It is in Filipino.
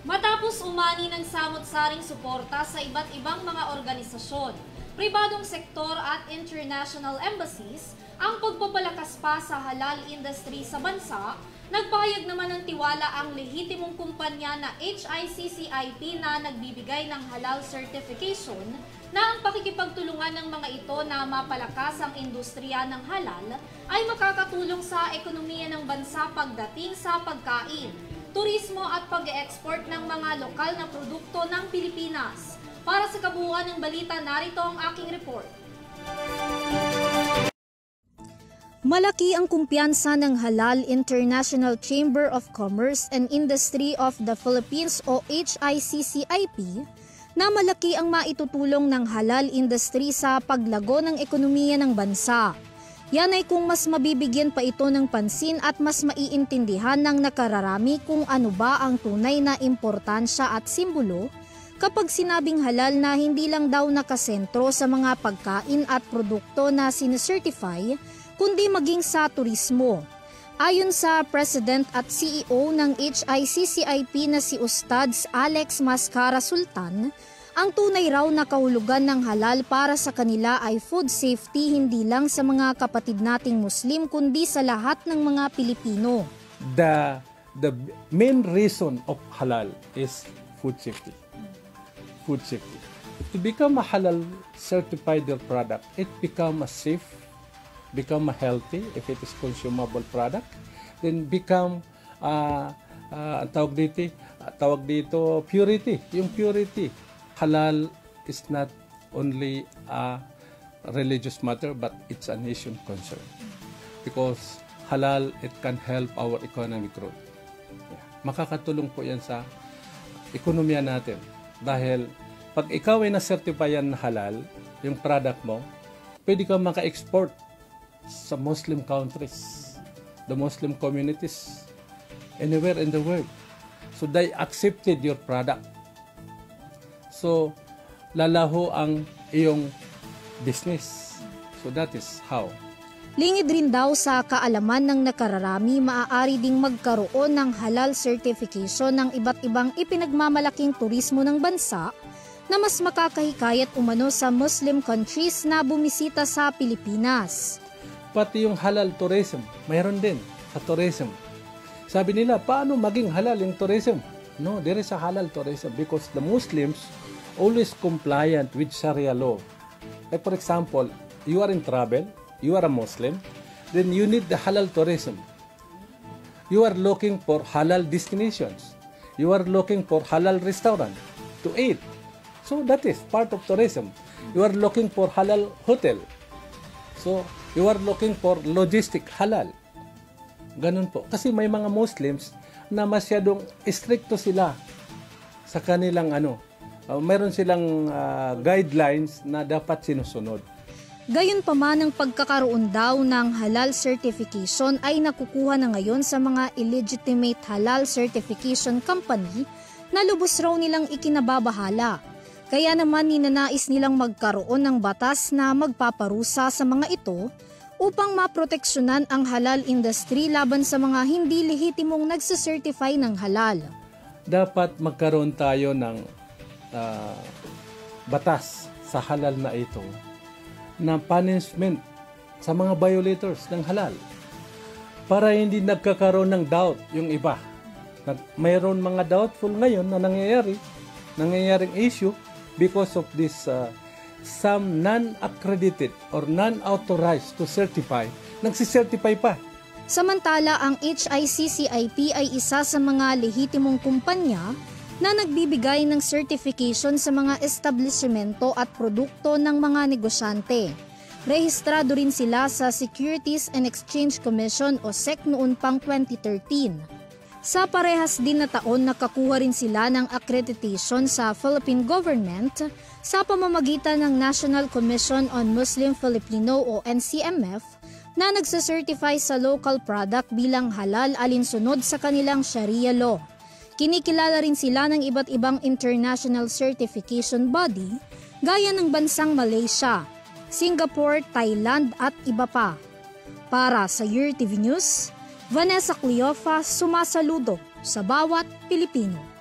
Matapos umani ng samot-saring suporta sa iba't ibang mga organisasyon, pribadong sektor at international embassies, ang pagpapalakas pa sa halal industry sa bansa, nagpahayag naman ng tiwala ang lehitimong kumpanya na HICCIP na nagbibigay ng halal certification na ang pakikipagtulungan ng mga ito na mapalakas ang industriya ng halal ay makakatulong sa ekonomiya ng bansa pagdating sa pagkain, turismo at pag-e-export ng mga lokal na produkto ng Pilipinas. Para sa kabuuan ng balita, narito ang aking report. Malaki ang kumpiyansa ng Halal International Chamber of Commerce and Industry of the Philippines o HICCIP na malaki ang maitutulong ng halal industry sa paglago ng ekonomiya ng bansa. Yan ay kung mas mabibigyan pa ito ng pansin at mas maiintindihan ng nakararami kung ano ba ang tunay na importansya at simbolo kapag sinabing halal na hindi lang daw nakasentro sa mga pagkain at produkto na sinecertify, kundi maging sa turismo. Ayon sa President at CEO ng HICCIP na si Ustads Alex Mascara Sultan, ang tunay raw na kahulugan ng halal para sa kanila ay food safety hindi lang sa mga kapatid nating Muslim kundi sa lahat ng mga Pilipino. The main reason of halal is food safety. Food safety. To become a halal certified product, it become a safe, become a healthy if it is consumable product, then become tawag dito purity, yung purity. Halal is not only a religious matter but it's a nation concern because halal, it can help our economic growth. Makakatulong po yan sa ekonomiya natin dahil pag ikaw ay na-certifyan na halal, yung product mo, pwede kang maka-export sa Muslim countries, the Muslim communities, anywhere in the world. So they accepted your product. So lalaho ang iyong business. So that is how. Lingid rin daw sa kaalaman ng nakararami, maaari ding magkaroon ng halal certification ng iba't ibang ipinagmamalaking turismo ng bansa na mas makakahikayat umano sa Muslim countries na bumisita sa Pilipinas. Pati yung halal tourism, mayroon din sa tourism. Sabi nila, paano maging halal yung tourism? No, there is a halal tourism because the Muslims always compliant with Sharia law. Like for example, you are in travel, you are a Muslim, then you need the halal tourism. You are looking for halal destinations. You are looking for halal restaurant to eat. So that is part of tourism. You are looking for halal hotel. So you are looking for logistic halal. Ganun po. Kasi may mga Muslims na masyadong stricto sila sa kanilang mayroon silang guidelines na dapat sinusunod. Gayunpaman ang pagkakaroon daw ng halal certification ay nakukuha na ngayon sa mga illegitimate halal certification company na lubos raw nilang ikinababahala. Kaya naman ninanais nilang magkaroon ng batas na magpaparusa sa mga ito upang maproteksyonan ang halal industry laban sa mga hindi lehitimong nagsacertify ng halal. Dapat magkaroon tayo ng batas sa halal na ito na punishment sa mga violators ng halal para hindi nagkakaroon ng doubt yung iba. Mayroon mga doubtful ngayon na nangyayaring issue because of this some non-accredited or non-authorized to certify, nagsicertify pa. Samantala, ang HICCIP ay isa sa mga lehitimong kumpanya na nagbibigay ng certification sa mga establishmento at produkto ng mga negosyante. Rehistrado rin sila sa Securities and Exchange Commission o SEC noon pang 2013. Sa parehas din na taon, nakakuha rin sila ng accreditation sa Philippine Government sa pamamagitan ng National Commission on Muslim Filipino o NCMF na nagsacertify sa local product bilang halal alinsunod sa kanilang Sharia law. Kinikilala rin sila ng iba't ibang international certification body gaya ng bansang Malaysia, Singapore, Thailand at iba pa. Para sa URTV News, Vanessa Cleofa sumasaludo sa bawat Pilipino.